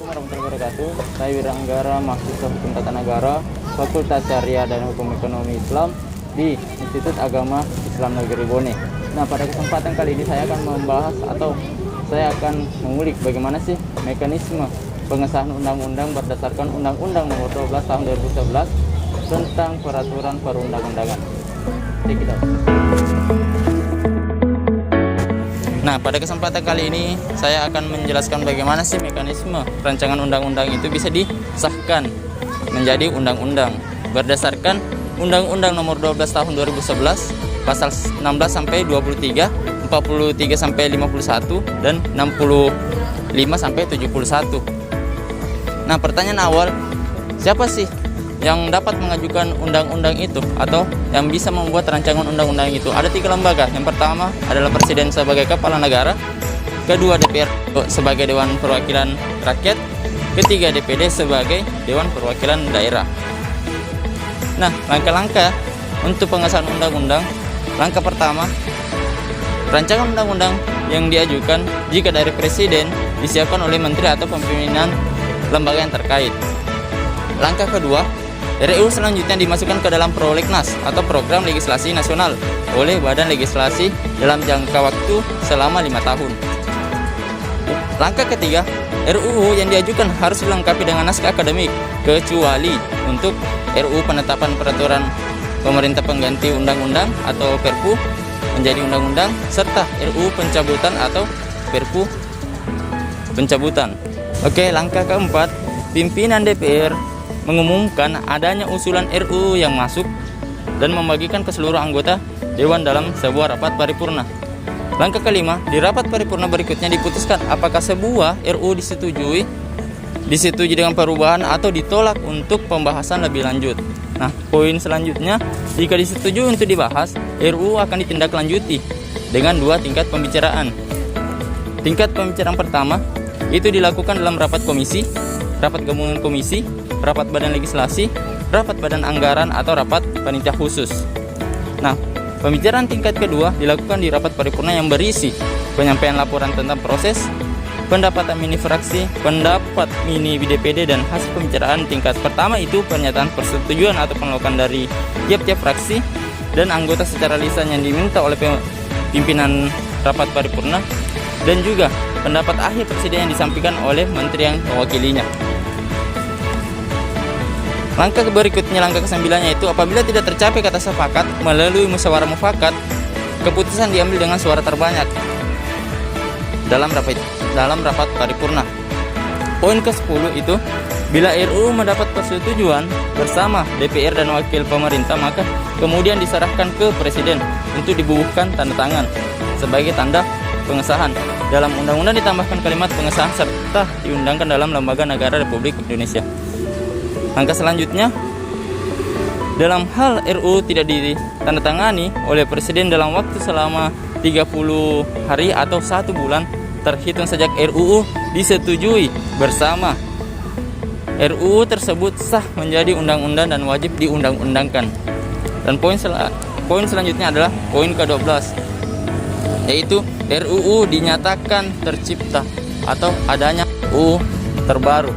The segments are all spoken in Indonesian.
Assalamualaikum warahmatullahi wabarakatuh. Saya Wiranggara, mahasiswa Hukum Tata Negara, Fakultas Syariah dan Hukum Ekonomi Islam di Institut Agama Islam Negeri Bone. Nah, pada kesempatan kali ini saya akan membahas atau saya akan mengulik bagaimana sih mekanisme pengesahan undang-undang berdasarkan Undang-Undang Nomor 12 Tahun 2011 tentang peraturan perundang-undangan. Check it out. Nah, pada kesempatan kali ini saya akan menjelaskan bagaimana sih mekanisme rancangan undang-undang itu bisa disahkan menjadi undang-undang berdasarkan Undang-Undang Nomor 12 Tahun 2011 pasal 16 sampai 23, 43 sampai 51 dan 65 sampai 71. Nah, pertanyaan awal, siapa sih yang dapat mengajukan undang-undang itu atau yang bisa membuat rancangan undang-undang itu? Ada 3 lembaga. Yang pertama adalah Presiden sebagai kepala negara, kedua DPR sebagai Dewan Perwakilan Rakyat, ketiga DPD sebagai Dewan Perwakilan Daerah. Nah, langkah-langkah untuk pengesahan undang-undang. Langkah pertama, rancangan undang-undang yang diajukan jika dari Presiden disiapkan oleh Menteri atau pimpinan lembaga yang terkait. Langkah kedua, RUU selanjutnya dimasukkan ke dalam prolegnas atau program legislasi nasional oleh badan legislasi dalam jangka waktu selama 5 tahun. Langkah ketiga, RUU yang diajukan harus dilengkapi dengan naskah akademik kecuali untuk RUU penetapan peraturan pemerintah pengganti undang-undang atau Perpu menjadi undang-undang serta RUU pencabutan atau Perpu pencabutan. Oke, langkah keempat, pimpinan DPR mengumumkan adanya usulan RUU yang masuk dan membagikan ke seluruh anggota Dewan dalam sebuah rapat paripurna. Langkah kelima, di rapat paripurna berikutnya diputuskan apakah sebuah RUU disetujui dengan perubahan atau ditolak untuk pembahasan lebih lanjut. Nah, poin selanjutnya, jika disetujui untuk dibahas, RUU akan ditindaklanjuti dengan 2 tingkat pembicaraan. Tingkat pembicaraan pertama itu dilakukan dalam rapat komisi, rapat gabungan komisi, rapat badan legislasi, rapat badan anggaran atau rapat panitia khusus. Nah, pembicaraan tingkat kedua dilakukan di rapat paripurna yang berisi penyampaian laporan tentang proses, pendapat mini fraksi, pendapat mini DPD, dan hasil pembicaraan tingkat pertama itu pernyataan persetujuan atau penolakan dari tiap-tiap fraksi dan anggota secara lisan yang diminta oleh pimpinan rapat paripurna, dan juga pendapat akhir presiden yang disampaikan oleh menteri yang mewakilinya. Langkah berikutnya, langkah ke-9, yaitu apabila tidak tercapai kata sepakat melalui musyawarah mufakat, keputusan diambil dengan suara terbanyak dalam rapat paripurna. Poin ke-10 itu, bila RUU mendapat persetujuan bersama DPR dan wakil pemerintah, maka kemudian diserahkan ke presiden untuk dibubuhkan tanda tangan sebagai tanda pengesahan. Dalam undang-undang ditambahkan kalimat pengesahan serta diundangkan dalam lembaga negara Republik Indonesia. Langkah selanjutnya, dalam hal RUU tidak ditandatangani oleh presiden dalam waktu selama 30 hari atau 1 bulan terhitung sejak RUU disetujui bersama, RUU tersebut sah menjadi undang-undang dan wajib diundang-undangkan. Dan poin selanjutnya adalah poin ke-12, yaitu RUU dinyatakan tercipta atau adanya RUU terbaru.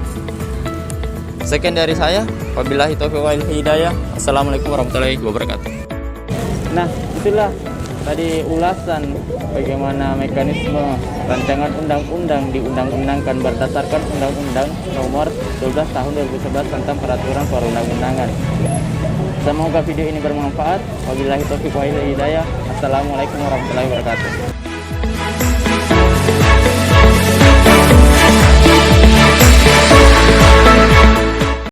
Sekian dari saya. Wabillahi taufiq wal hidayah. Assalamualaikum warahmatullahi wabarakatuh. Nah, itulah tadi ulasan bagaimana mekanisme rancangan undang-undang diundang-undangkan berdasarkan Undang-Undang Nomor 12 Tahun 2011 tentang peraturan perundang-undangan. Semoga video ini bermanfaat. Wabillahi taufiq wal hidayah. Assalamualaikum warahmatullahi wabarakatuh.